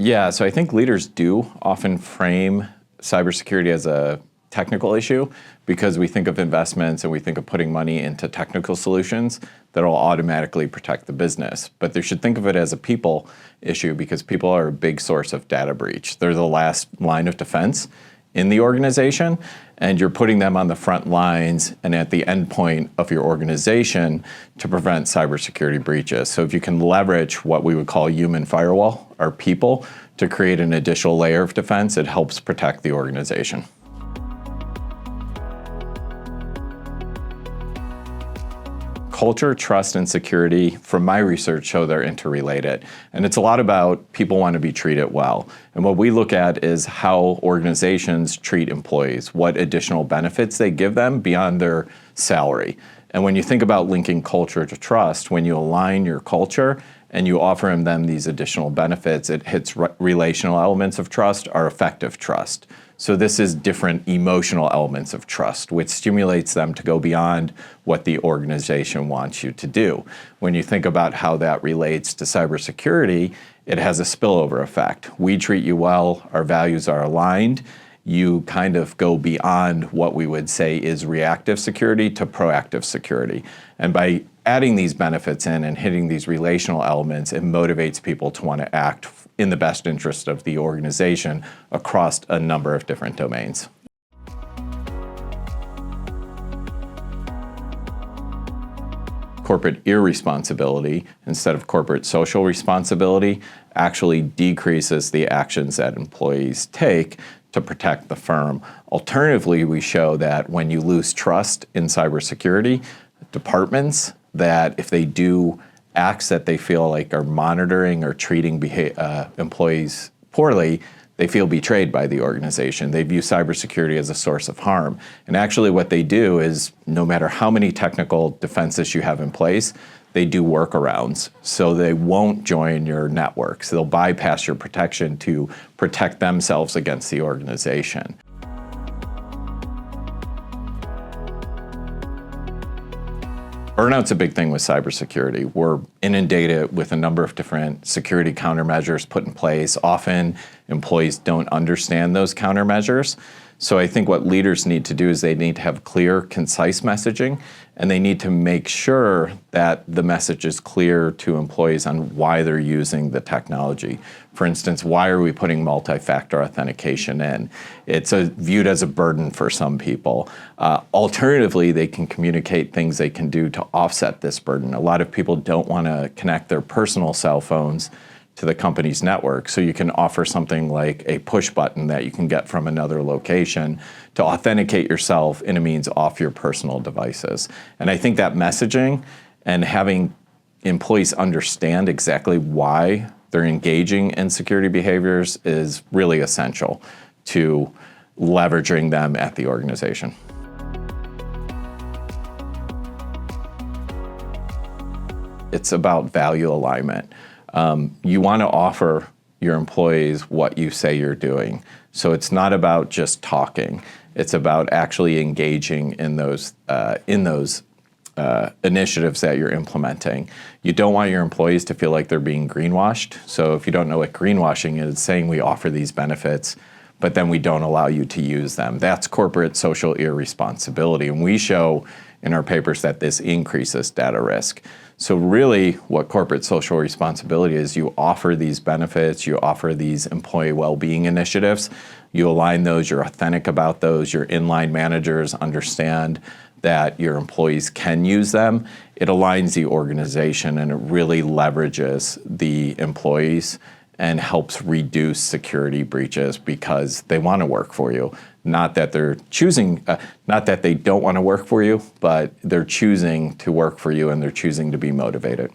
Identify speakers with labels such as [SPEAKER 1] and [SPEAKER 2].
[SPEAKER 1] Yeah, so I think leaders do often frame cybersecurity as a technical issue because we think of investments and we think of putting money into technical solutions that will automatically protect the business. But they should think of it as a people issue because people are a big source of data breach. They're the last line of defense in the organization, and you're putting them on the front lines and at the end point of your organization to prevent cybersecurity breaches. So if you can leverage what we would call human firewall, or people, to create an additional layer of defense, it helps protect the organization. Culture, trust, and security, from my research, show they're interrelated. And it's a lot about people want to be treated well. And what we look at is how organizations treat employees, what additional benefits they give them beyond their salary. And when you think about linking culture to trust, when you align your culture and you offer them these additional benefits, it hits relational elements of trust or effective trust. So this is different emotional elements of trust, which stimulates them to go beyond what the organization wants you to do. When you think about how that relates to cybersecurity, it has a spillover effect. We treat you well, our values are aligned, you kind of go beyond what we would say is reactive security to proactive security. And by adding these benefits in and hitting these relational elements, it motivates people to want to act in the best interest of the organization across a number of different domains. Corporate irresponsibility instead of corporate social responsibility actually decreases the actions that employees take to protect the firm. Alternatively, we show that when you lose trust in cybersecurity, departments, that if they do acts that they feel like are monitoring or treating employees poorly, they feel betrayed by the organization. They view cybersecurity as a source of harm. And actually what they do is, no matter how many technical defenses you have in place, they do workarounds. So they won't join your networks. They'll bypass your protection to protect themselves against the organization. Burnout's a big thing with cybersecurity. We're inundated with a number of different security countermeasures put in place. Often, employees don't understand those countermeasures. So I think what leaders need to do is they need to have clear, concise messaging, and they need to make sure that the message is clear to employees on why they're using the technology. For instance, why are we putting multi-factor authentication in? It's viewed as a burden for some people. Alternatively, they can communicate things they can do to offset this burden. A lot of people don't want to connect their personal cell phones to the company's network. So you can offer something like a push button that you can get from another location to authenticate yourself in a means off your personal devices. And I think that messaging and having employees understand exactly why they're engaging in security behaviors is really essential to leveraging them at the organization. It's about value alignment. You want to offer your employees what you say you're doing. So it's not about just talking. It's about actually engaging in those initiatives that you're implementing. You don't want your employees to feel like they're being greenwashed. So if you don't know what greenwashing is, it's saying we offer these benefits, but then we don't allow you to use them. That's corporate social irresponsibility. And we show in our papers that this increases data risk. So really what corporate social responsibility is, you offer these benefits, you offer these employee well-being initiatives, you align those, you're authentic about those, your inline managers understand that your employees can use them. It aligns the organization and it really leverages the employees and helps reduce security breaches because they want to work for you. Not that they're choosing, not that they don't want to work for you, but they're choosing to work for you and they're choosing to be motivated.